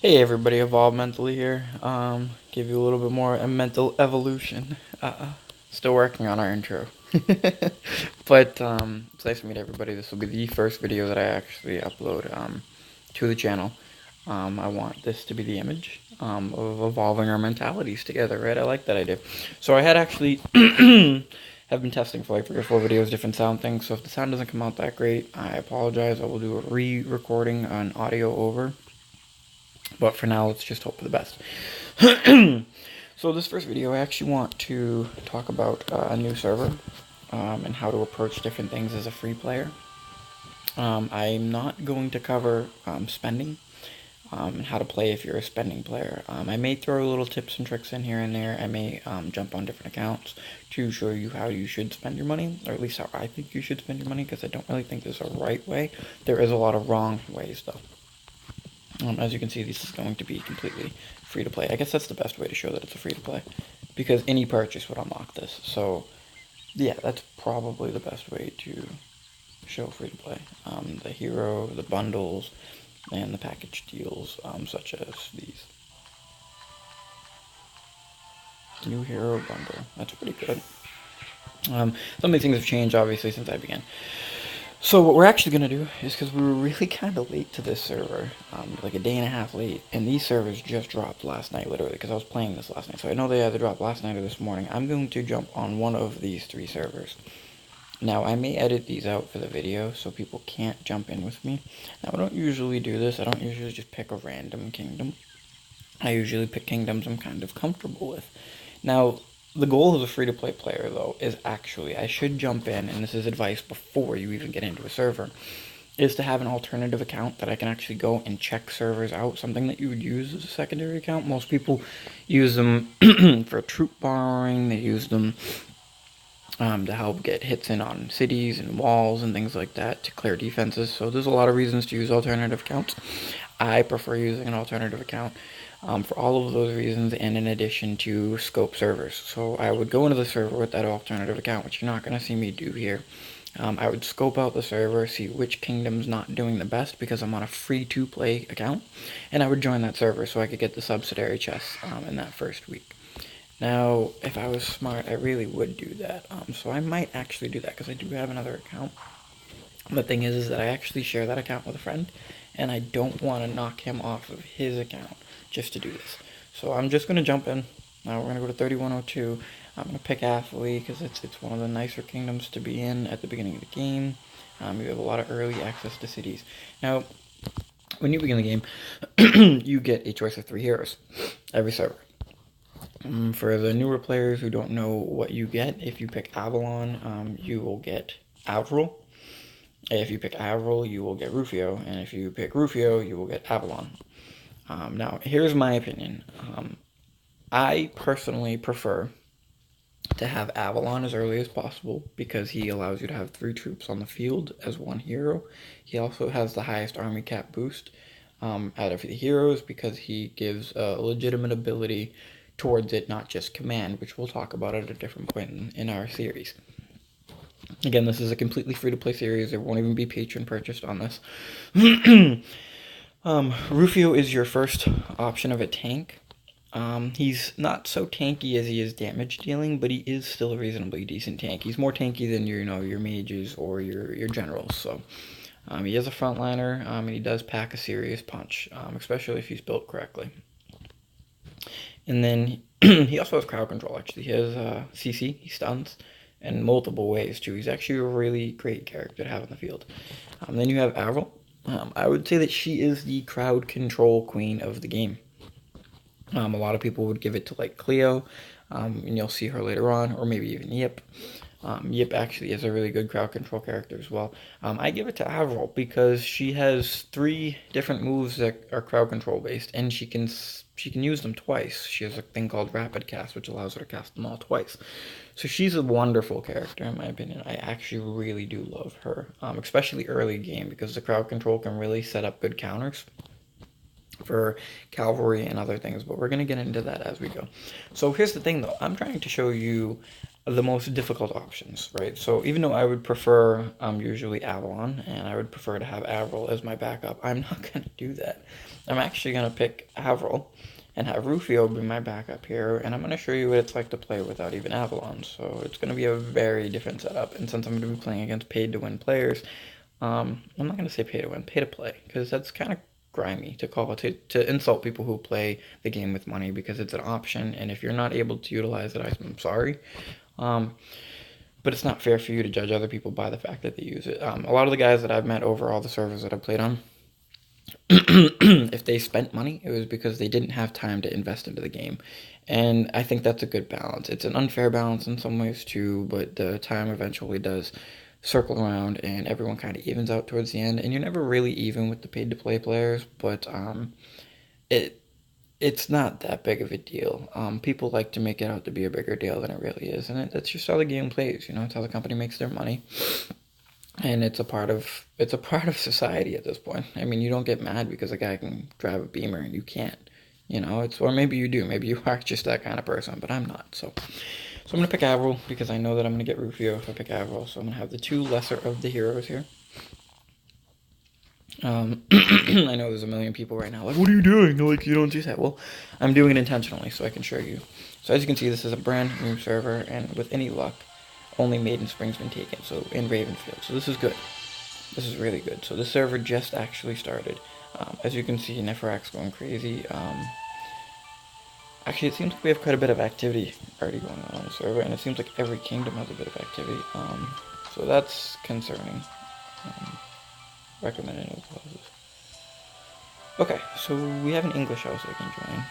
Hey everybody, Evolve Mentally here. Give you a little bit more a mental evolution. Still working on our intro. But it's nice to meet everybody. This will be the first video that I actually upload to the channel. I want this to be the image of evolving our mentalities together, right? I like that idea. So I had actually have been testing for like 3 or 4 videos, different sound things. So if the sound doesn't come out that great, I apologize. I will do a re-recording on audio over. But for now, let's just hope for the best. So this first video, I actually want to talk about a new server and how to approach different things as a free player. I'm not going to cover spending and how to play if you're a spending player. I may throw little tips and tricks in here and there. I may jump on different accounts to show you how you should spend your money, or at least how I think you should spend your money, because I don't really think there's a right way. There is a lot of wrong ways, though. As you can see, this is going to be completely free to play. I guess that's the best way to show that it's a free to play, because any purchase would unlock this. So yeah, that's probably the best way to show free to play. The hero, the bundles, and the package deals, such as these. New hero bundle. That's pretty good. Some of these things have changed, obviously, since I began. So what we're actually going to do is, because we were really kind of late to this server, like a day and a half late, and these servers just dropped last night, literally, because I was playing this last night. So I know they either dropped last night or this morning. I'm going to jump on one of these 3 servers. Now, I may edit these out for the video so people can't jump in with me. Now, I don't usually do this. I don't usually just pick a random kingdom. I usually pick kingdoms I'm kind of comfortable with. Now, the goal as a free-to-play player, though, is actually, I should jump in, and this is advice before you even get into a server, is to have an alternative account that I can actually go and check servers out, something that you would use as a secondary account. Most people use them for troop borrowing, they use them to help get hits in on cities and walls and things like that, to clear defenses. So there's a lot of reasons to use alternative accounts. I prefer using an alternative account for all of those reasons, and in addition to scope servers. So I would go into the server with that alternative account, which you're not going to see me do here. I would scope out the server, see which kingdom's not doing the best, because I'm on a free-to-play account, and I would join that server so I could get the subsidiary chests in that first week. Now, if I was smart, I really would do that. So I might actually do that, because I do have another account. The thing is that I actually share that account with a friend, and I don't want to knock him off of his account just to do this. So I'm just going to jump in. Now we're going to go to 3102. I'm going to pick Athlete because it's one of the nicer kingdoms to be in at the beginning of the game. You have a lot of early access to cities. Now, when you begin the game, you get a choice of 3 heroes every server. For the newer players who don't know what you get, if you pick Avalon, you will get Avril. If you pick Avril, you will get Rufio, and if you pick Rufio, you will get Avalon. Now, here's my opinion. I personally prefer to have Avalon as early as possible, because he allows you to have 3 troops on the field as 1 hero. He also has the highest army cap boost out of the heroes, because he gives a legitimate ability towards it, not just command, which we'll talk about at a different point in our series. Again, this is a completely free-to-play series. There won't even be patron purchased on this. Rufio is your first option of a tank. He's not so tanky as he is damage dealing, but he is still a reasonably decent tank. He's more tanky than your mages or your generals. So he is a frontliner, and he does pack a serious punch, especially if he's built correctly. And then he also has crowd control. Actually, he has CC. He stuns in multiple ways too. He's actually a really great character to have in the field. Then you have Avril. I would say that she is the crowd control queen of the game. A lot of people would give it to like Cleo, and you'll see her later on, or maybe even Yip. Yip actually is a really good crowd control character as well. I give it to Avril because she has 3 different moves that are crowd control based, and she can use them twice. She has a thing called Rapid Cast, which allows her to cast them all twice. So she's a wonderful character, in my opinion. I actually really do love her, especially early game, because the crowd control can really set up good counters for cavalry and other things, but we're going to get into that as we go. So here's the thing, though. I'm trying to show you the most difficult options, right? So even though I would prefer usually Avalon, and I would prefer to have Avril as my backup, I'm not going to do that. I'm actually going to pick Avril and have Rufio be my backup here, and I'm going to show you what it's like to play without even Avalon. So it's going to be a very different setup, and since I'm going to be playing against paid-to-win players, I'm not going to say pay-to-win, pay-to-play, because that's kind of grimy to call it, to insult people who play the game with money, because it's an option, and if you're not able to utilize it, I'm sorry. But it's not fair for you to judge other people by the fact that they use it. A lot of the guys that I've met over all the servers that I've played on, if they spent money, it was because they didn't have time to invest into the game. And I think that's a good balance. It's an unfair balance in some ways too, but the time eventually does circle around and everyone kind of evens out towards the end. And you're never really even with the paid-to-play players, but it's not that big of a deal. People like to make it out to be a bigger deal than it really is, and that's just how the game plays. You know, it's how the company makes their money, and it's a part of society at this point. I mean, you don't get mad because a guy can drive a Beamer and you can't. You know, or maybe you do. Maybe you are just that kind of person, but I'm not. So I'm gonna pick Avril because I know that I'm gonna get Rufio if I pick Avril. So I'm gonna have the two lesser of the heroes here. I know there's a million people right now like, what are you doing? Like, you don't do that. Well, I'm doing it intentionally so I can show you. So as you can see, this is a brand new server, and with any luck, only Maiden Spring's been taken, so in Ravenfield. So this is good. This is really good. So this server just actually started. As you can see, Neferak's going crazy. Actually, it seems like we have quite a bit of activity already going on the server, and it seems like every kingdom has a bit of activity. So that's concerning. Recommended no clauses. Okay, so we have an English house I can join.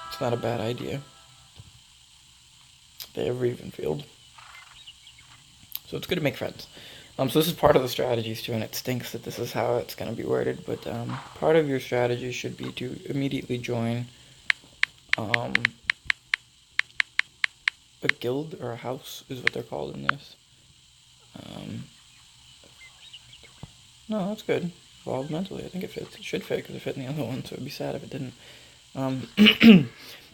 It's not a bad idea. They have Ravenfield. So it's good to make friends. So this is part of the strategies too, and it stinks that this is how it's going to be worded, but part of your strategy should be to immediately join a guild, or a house is what they're called in this. No, that's good. Evolved mentally, I think it fits. It should fit because it fit in the other one, so it'd be sad if it didn't.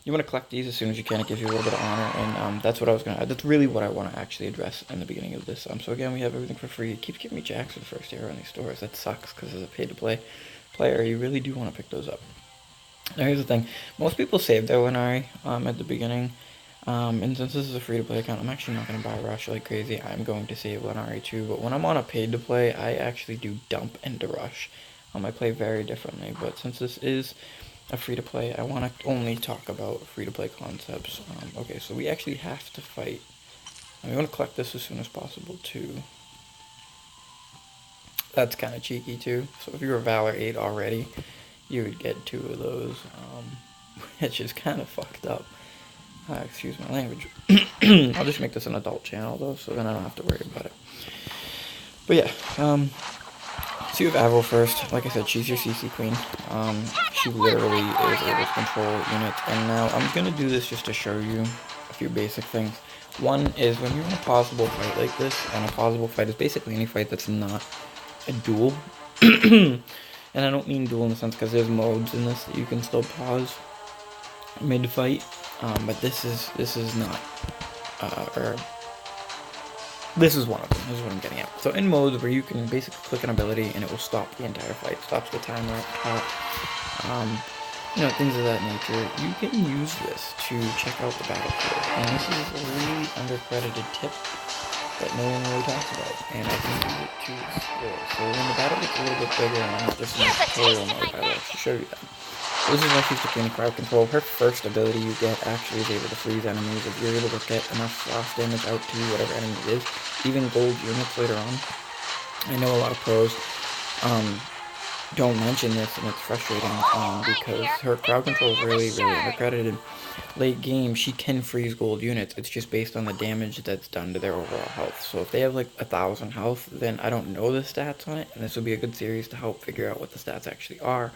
You want to collect these as soon as you can. It gives you a little bit of honor, and that's what I was gonna. That's really what I want to actually address in the beginning of this. So again, we have everything for free. It keeps giving me jacks for the first hero in these stores. That sucks because as a pay-to-play player, you really do want to pick those up. Now here's the thing: most people save their Lenari at the beginning. And since this is a free-to-play account, I'm actually not going to buy Rush like crazy. I'm going to save Lenari too, but when I'm on a paid-to-play, I actually do dump into Rush. I play very differently, but since this is a free-to-play, I want to only talk about free-to-play concepts. Okay, so we actually have to fight. And we want to collect this as soon as possible too. That's kind of cheeky too. So if you were Valor 8 already, you would get 2 of those, which is kind of fucked up. Excuse my language. I'll just make this an adult channel though, so then I don't have to worry about it. But yeah, so you have Avril first. Like I said, she's your CC queen. She literally is able to control units. And now I'm gonna do this just to show you a few basic things. One is when you're in a possible fight like this, and a possible fight is basically any fight that's not a duel. And I don't mean duel in the sense because there's modes in this that you can still pause mid-fight. But this is not, or this is one of them. This is what I'm getting at. So in modes where you can basically click an ability and it will stop the entire fight, stops the timer at the top, things of that nature. You can use this to check out the battlefield, and this is a really undercredited tip that no one really talks about, and I can use it to explore. So when the battle gets a little bit bigger, and I'm not just in a tutorial mode, I will actually show you that. This is why she's taking crowd control. Her first ability you get actually is able to freeze enemies. If you're able to get enough frost damage out to whatever enemy it is, even gold units later on. I know a lot of pros don't mention this, and it's frustrating because her crowd control is really, really undercredited. Late game, she can freeze gold units. It's just based on the damage that's done to their overall health. So if they have like 1,000 health, then I don't know the stats on it, and this would be a good series to help figure out what the stats actually are.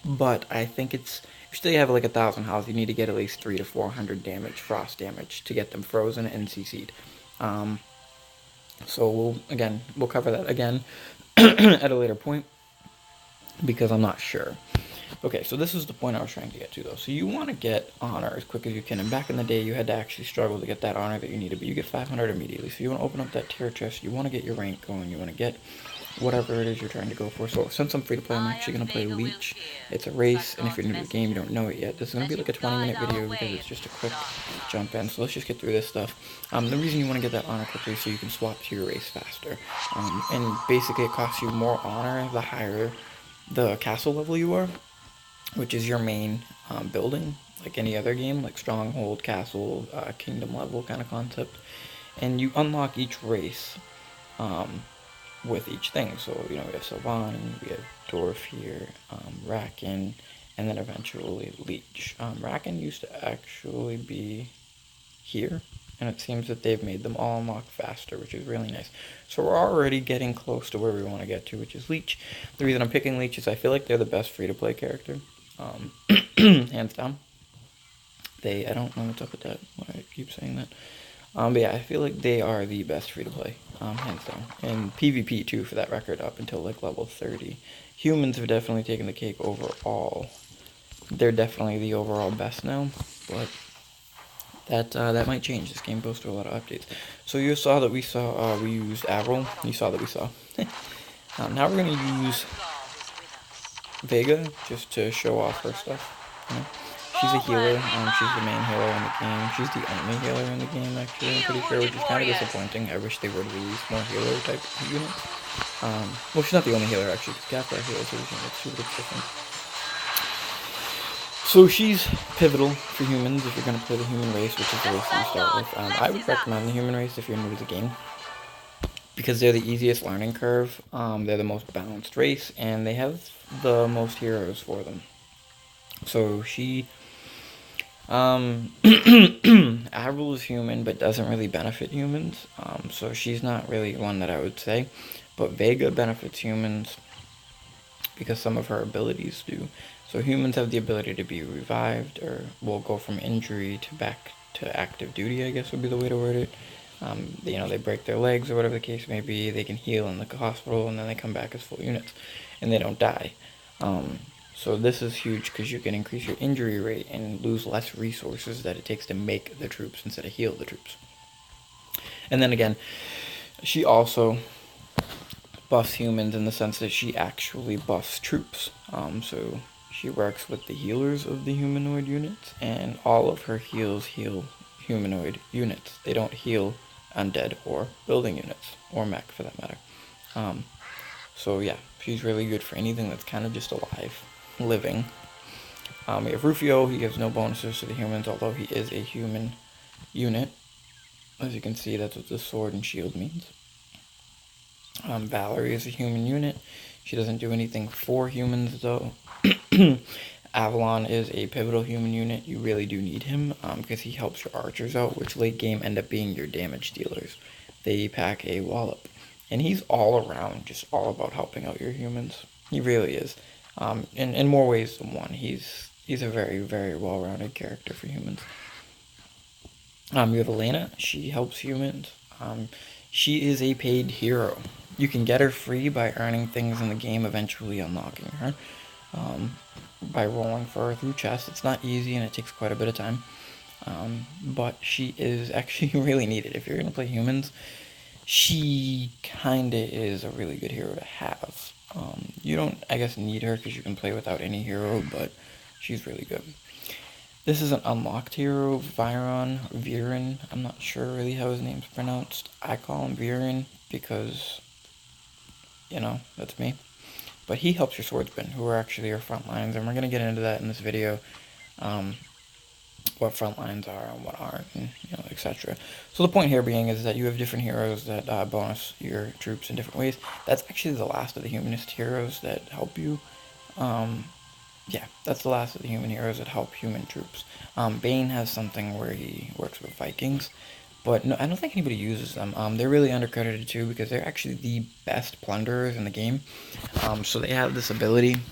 But I think if you still have like 1,000 health, you need to get at least 300 to 400 damage, frost damage, to get them frozen and CC'd. So we'll cover that again at a later point. because I'm not sure. Okay, so this is the point I was trying to get to, though. So you want to get honor as quick as you can, and back in the day, you had to actually struggle to get that honor that you needed, but you get 500 immediately. So you want to open up that tier chest, you want to get your rank going, you want to get whatever it is you're trying to go for. So since I'm free to play, I'm actually going to play Leech. It's a race, and if you're new to the game, you don't know it yet, this is going to be like a 20-minute video because it's just a quick jump in. So let's just get through this stuff. The reason you want to get that honor quickly is so you can swap to your race faster. And basically it costs you more honor the higher the castle level you are, which is your main building, like any other game, like Stronghold, Castle, Kingdom level kind of concept. And you unlock each race with each thing. So, you know, we have Sylvan, we have Dwarf here, Racken, and then eventually Leech. Racken used to actually be here, and it seems that they've made them all unlock faster, which is really nice. So we're already getting close to where we want to get to, which is Leech. The reason I'm picking Leech is I feel like they're the best free-to-play character, hands down. I don't know what's up with that, why I keep saying that. But yeah, I feel like they are the best free-to-play, hands down. And PvP too, for that record, up until like level 30. Humans have definitely taken the cake overall. They're definitely the overall best now, but that might change. This game goes through a lot of updates. So you saw that we used Avril. You saw that we saw. Now we're gonna use Vega just to show off her stuff. You know? She's a healer. She's the main healer in the game. She's the only healer in the game, actually. I'm pretty sure, which is kind of disappointing. I wish they would release more healer type units. Well, she's not the only healer actually, because Gaffar heals these units. She looks different. So she's pivotal for humans if you're going to play the human race, which is the race that you start with. I would recommend the human race if you're new to the game, because they're the easiest learning curve, they're the most balanced race, and they have the most heroes for them. So she, Avril is human, but doesn't really benefit humans, so she's not really one that I would say, but Vega benefits humans, because some of her abilities do. So humans have the ability to be revived, or will go from injury to back to active duty, I guess would be the way to word it. You know, they break their legs or whatever the case may be, they can heal in the hospital, and then they come back as full units, and they don't die. So this is huge because you can increase your injury rate and lose less resources that it takes to make the troops instead of heal the troops. And then again, she also buffs humans in the sense that she actually buffs troops. So she works with the healers of the humanoid units, and all of her heals heal humanoid units. They don't heal undead or building units, or mech for that matter. So yeah, she's really good for anything that's kind of just alive, living. We have Rufio. He gives no bonuses to the humans, although he is a human unit. As you can see, that's what the sword and shield means. Valerie is a human unit. She doesn't do anything for humans, though. Avalon is a pivotal human unit. You really do need him, because he helps your archers out, which late game end up being your damage dealers. They pack a wallop. And he's all around, just all about helping out your humans. He really is. In more ways than one. He's a very, very well-rounded character for humans. You have Elena. She helps humans. She is a paid hero. You can get her free by earning things in the game, eventually unlocking her. By rolling for her through chests. It's not easy and it takes quite a bit of time. But she is actually really needed. If you're going to play humans, she kinda is a really good hero to have. You don't, I guess, need her because you can play without any hero, but she's really good. This is an unlocked hero, Viren. I'm not sure really how his name's pronounced. I call him Viren because, you know, that's me. But he helps your swordsmen, who are actually your front lines, and we're going to get into that in this video. What front lines are and what aren't, and you know, etc. So the point here being is that you have different heroes that bonus your troops in different ways. That's actually the last of the humanist heroes that help you. Yeah, that's the last of the human heroes that help human troops. Bane has something where he works with Vikings, but no, I don't think anybody uses them. They're really undercredited too because they're actually the best plunderers in the game. So they have this ability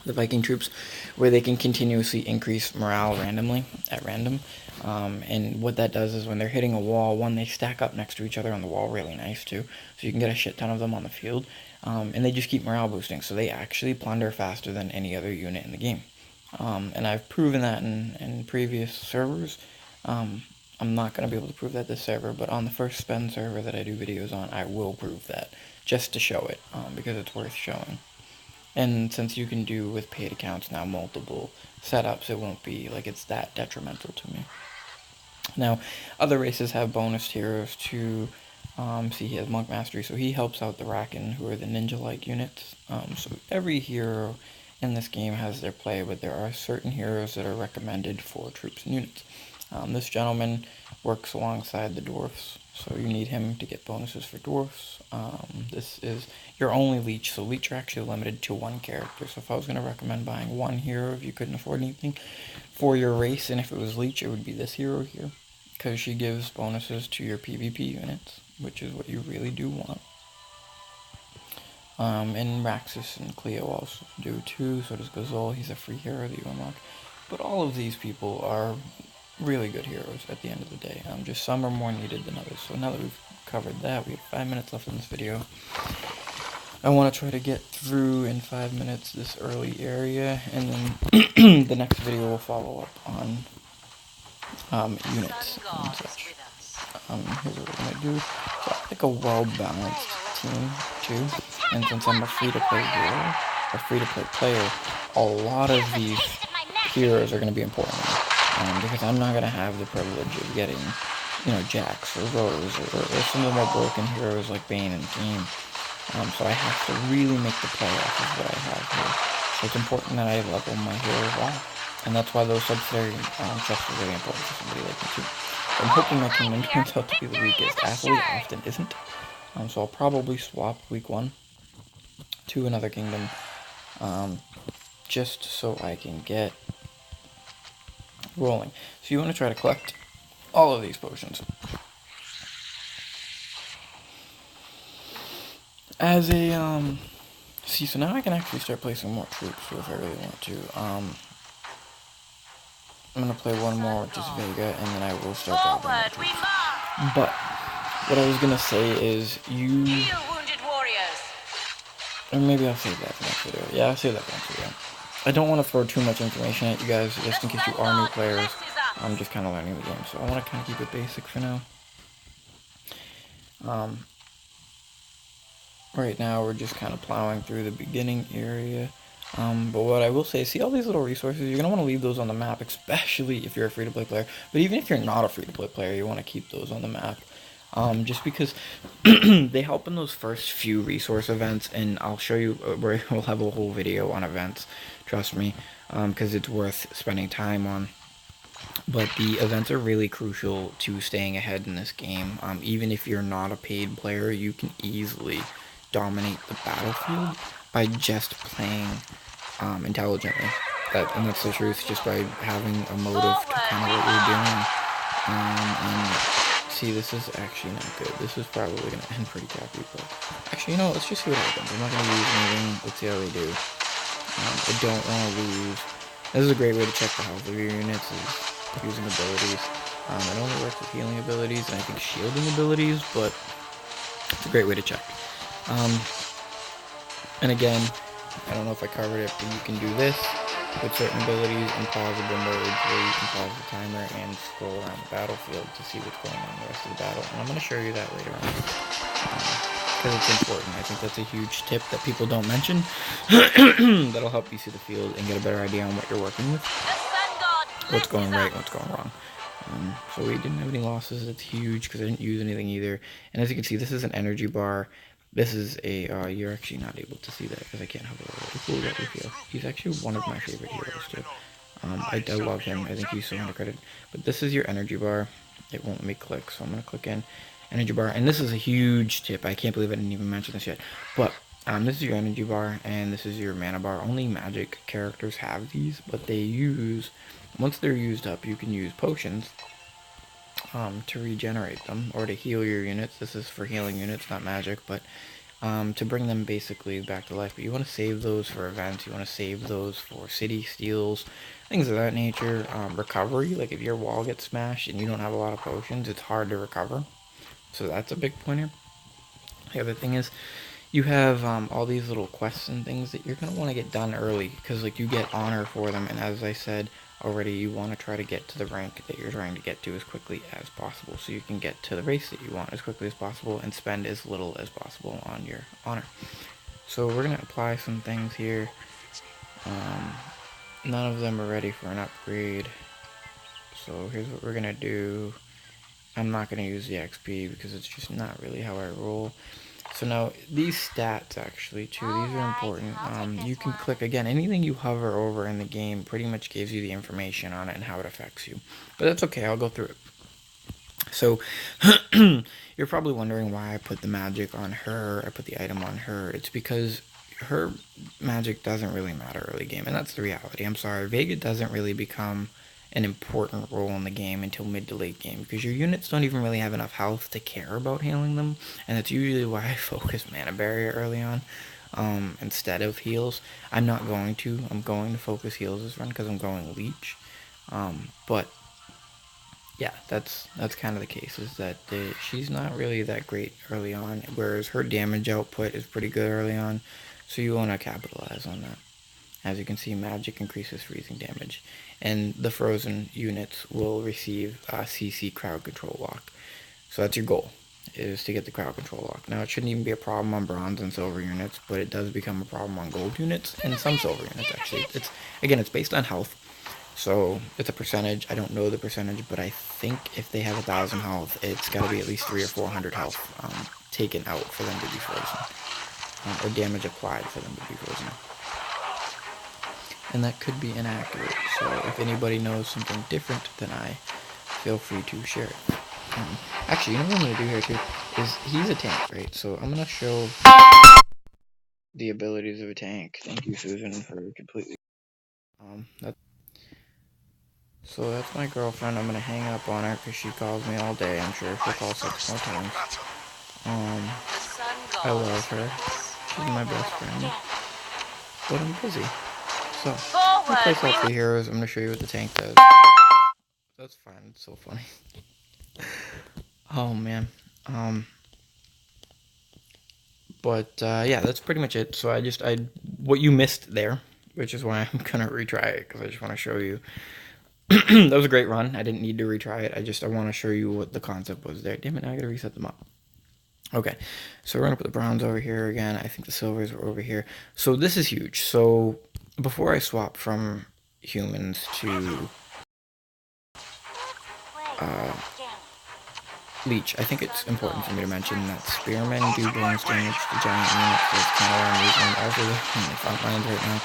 the Viking troops, where they can continuously increase morale randomly, at random. And what that does is when they're hitting a wall, one, they stack up next to each other on the wall really nice too, so you can get a shit ton of them on the field. And they just keep morale boosting, so they actually plunder faster than any other unit in the game. And I've proven that in previous servers. I'm not going to be able to prove that this server, but on the first spend server that I do videos on, I will prove that, just to show it, because it's worth showing. And since you can do with paid accounts now multiple setups, it won't be like it's that detrimental to me. Now, other races have bonus heroes to, see, he has Monk Mastery, so he helps out the Rakan, who are the ninja-like units. So every hero in this game has their play, but there are certain heroes that are recommended for troops and units. This gentleman works alongside the dwarfs, so you need him to get bonuses for dwarfs. This is your only leech, so leech are actually limited to one character. So if I was going to recommend buying one hero if you couldn't afford anything for your race, and if it was leech, it would be this hero here, because she gives bonuses to your PvP units, which is what you really do want. And Raxus and Cleo also do too, so does Gazol, he's a free hero that you unlock. But all of these people are really good heroes at the end of the day. Just some are more needed than others. So now that we've covered that, we have 5 minutes left in this video. I want to try to get through in 5 minutes this early area, and then the next video will follow up on units and such. Here's what we're going to do. So I like a well-balanced team too, and since I'm a free-to-play hero, a free-to-play player, a lot of these heroes are going to be important to me. Because I'm not going to have the privilege of getting, Jax or Rose, or some of the more broken heroes like Bane and Game. So I have to really make the play off of what I have here. So it's important that I level my heroes well. And that's why those subsidiary chests are really important for somebody like me too. So I'm hoping my kingdom turns out to be the weakest. Athlete often isn't. So I'll probably swap week 1 to another kingdom, just so I can get rolling. So you want to try to collect all of these potions. As a, see, so now I can actually start placing more troops if I really want to. I'm going to play one more, which is Vega, and then I will start gathering more troops. But, what I was going to say is, or maybe I'll save that for next video. Yeah, I'll save that for next video. I don't want to throw too much information at you guys, just in case you are new players. I'm just kind of learning the game, so I want to kind of keep it basic for now. Right now, we're just kind of plowing through the beginning area. But what I will say, see all these little resources, you're going to want to leave those on the map, especially if you're a free-to-play player. But even if you're not a free-to-play player, you want to keep those on the map. Just because they help in those first few resource events, and I'll show you, we'll have a whole video on events, trust me, because it's worth spending time on. But the events are really crucial to staying ahead in this game. Even if you're not a paid player, you can easily dominate the battlefield by just playing intelligently. And that's the truth, just by having a motive to kind of what you're doing. And see, this is actually not good. This is probably going to end pretty crappy, but actually, let's just see what happens. I'm not going to lose anything. Let's see how they do. I don't want to lose. This is a great way to check the health of your units, is using abilities. It only works with healing abilities, and I think shielding abilities, but it's a great way to check. And again, I don't know if I covered it, but you can do this with certain abilities in pausable modes, where you can pause the timer and scroll around the battlefield to see what's going on in the rest of the battle. And I'm going to show you that later on, because it's important. I think that's a huge tip that people don't mention that'll help you see the field and get a better idea on what you're working with, what's going right, what's going wrong. So we didn't have any losses. That's huge because I didn't use anything either. And as you can see, this is an energy bar. This is a, you're actually not able to see that because I can't have a really cool that with you. He's actually one of my favorite heroes too. I love him. I think he's so undercredited. But this is your energy bar. It won't let me click, so I'm going to click in energy bar. And this is a huge tip. I can't believe I didn't even mention this yet. But this is your energy bar, and this is your mana bar. Only magic characters have these, but they use, once they're used up, you can use potions to regenerate them, or to heal your units. This is for healing units, not magic, but to bring them basically back to life. But you want to save those for events. You want to save those for city steals, things of that nature. Recovery, like if your wall gets smashed and you don't have a lot of potions, it's hard to recover. So that's a big point here. The other thing is, you have all these little quests and things that you're going to want to get done early, because like you get honor for them, and as I said already, you want to try to get to the rank that you're trying to get to as quickly as possible, so you can get to the race that you want as quickly as possible and spend as little as possible on your honor. So we're going to apply some things here. None of them are ready for an upgrade, so here's what we're going to do. I'm not going to use the XP because it's just not really how I roll. So now, these stats actually too, these are important. You can click, again, anything you hover over in the game pretty much gives you the information on it and how it affects you. But that's okay, I'll go through it. So, you're probably wondering why I put the magic on her, I put the item on her. It's because her magic doesn't really matter early game, and that's the reality. I'm sorry, Vega doesn't really become an important role in the game until mid to late game, because your units don't even really have enough health to care about healing them, and that's usually why I focus mana barrier early on instead of heals. I'm going to focus heals this run because I'm going leech, but yeah, that's kind of the case, is that she's not really that great early on, whereas her damage output is pretty good early on, so you want to capitalize on that. As you can see, magic increases freezing damage, and the frozen units will receive CC crowd control lock. So that's your goal, is to get the crowd control lock. Now, it shouldn't even be a problem on bronze and silver units, but it does become a problem on gold units and some silver units, actually. It's based on health, so it's a percentage. I don't know the percentage, but I think if they have 1,000 health, it's got to be at least 300 or 400 health taken out for them to be frozen, or damage applied for them to be frozen. And that could be inaccurate, so if anybody knows something different than I, feel free to share it. Actually, you know what I'm going to do here too, is he's a tank, right? So I'm going to show the abilities of a tank. Thank you, Susan, for completely... So that's my girlfriend. I'm going to hang up on her because she calls me all day. I'm sure she'll call 6 more times. I love her. She's my best friend. But I'm busy. So, I play Selfie Heroes. I'm going to show you what the tank does. That's fine. It's so funny. Oh, man. Yeah, that's pretty much it. So what you missed there, which is why I'm going to retry it, because I just want to show you. That was a great run. I didn't need to retry it. I want to show you what the concept was there. Damn it, now I got to reset them up. Okay, so we're going to put the bronze over here again. I think the silvers are over here. So this is huge. So before I swap from humans to leech, I think it's important for me to mention that spearmen do bonus damage to giant units. That's kind of why I'm using them also in the front lines right now.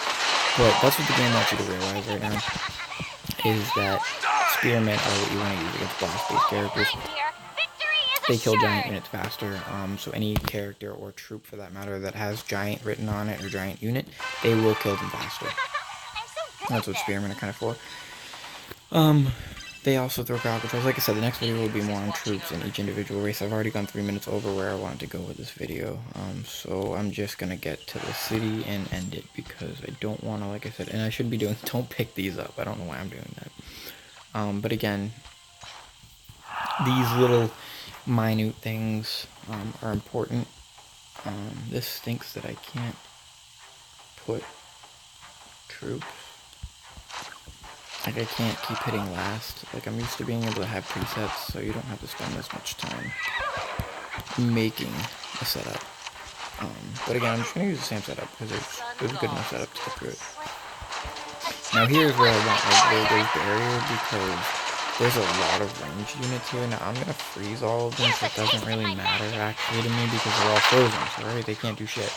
But that's what the game wants you to realize right now, is that spearmen are what you want to use against boss-based characters. They kill giant units faster, so any character or troop, for that matter, that has giant written on it, or giant unit, they will kill them faster. That's what spearmen are kind of for. They also throw crowd controls. Like I said, the next video will be more on troops in each individual race. I've already gone 3 minutes over where I wanted to go with this video, so I'm just going to get to the city and end it, because I don't want to, like I said, and I shouldn't be doing, don't pick these up. I don't know why I'm doing that. But again, these little minute things are important. This stinks that I can't put troops. Like, I can't keep hitting last. Like, I'm used to being able to have presets, so you don't have to spend this much time making a setup. But again, I'm just going to use the same setup, because there's a good enough setup to get through it. Now here's where I want my Vaga's barrier, because there's a lot of range units here. Now I'm going to freeze all of them, so it doesn't really matter actually to me, because they're all frozen, so right, they can't do shit.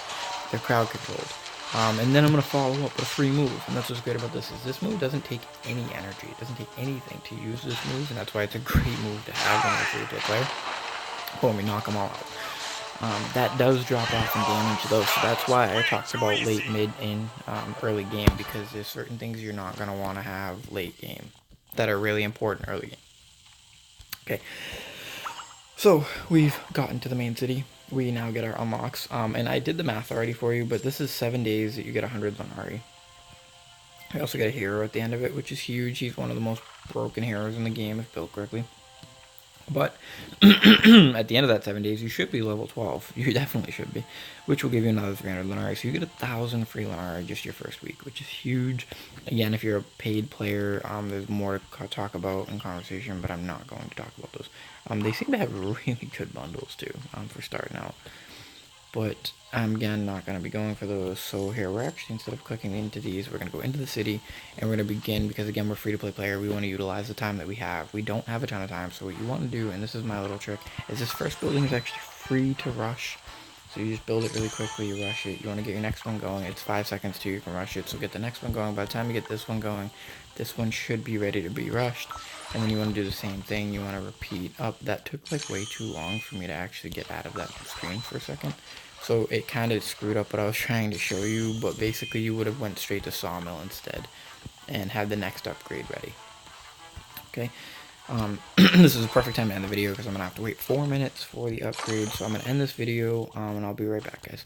They're crowd controlled. And then I'm going to follow up with a free move, and that's what's great about this, is this move doesn't take any energy. It doesn't take anything to use this move, and that's why it's a great move to have when you're a free-to-play player. Boom, we knock them all out. That does drop off in damage though, so that's why I talked about late, mid, and early game, because there's certain things you're not going to want to have late game that are really important early game. Okay, so we've gotten to the main city. we now get our unlocks. And I did the math already for you, but this is 7 days that you get 100 Lunari. I also get a hero at the end of it, which is huge. He's one of the most broken heroes in the game if built correctly. But at the end of that 7 days, you should be level 12. You definitely should be, which will give you another 300 Lunari. So you get 1,000 free Lunari just your first week, which is huge. Again, if you're a paid player, there's more to talk about in conversation, but I'm not going to talk about those. They seem to have really good bundles too, for starting out. But I'm again not going to be going for those. So here we're actually, instead of clicking into these, we're going to go into the city and we're going to begin, because again we're free to play player, we want to utilize the time that we have. We don't have a ton of time, so what you want to do, and this is my little trick, is this first building is actually free to rush. So you just build it really quickly, you rush it, you want to get your next one going, it's 5 seconds too, you can rush it, so get the next one going. By the time you get this one going, this one should be ready to be rushed, and then you want to do the same thing, you want to repeat up. That took like way too long for me to actually get out of that screen for a second, so it kind of screwed up what I was trying to show you, but basically you would have went straight to Sawmill instead, and had the next upgrade ready. Okay, this is a perfect time to end the video because I'm going to have to wait 4 minutes for the upgrade, so I'm going to end this video, and I'll be right back, guys.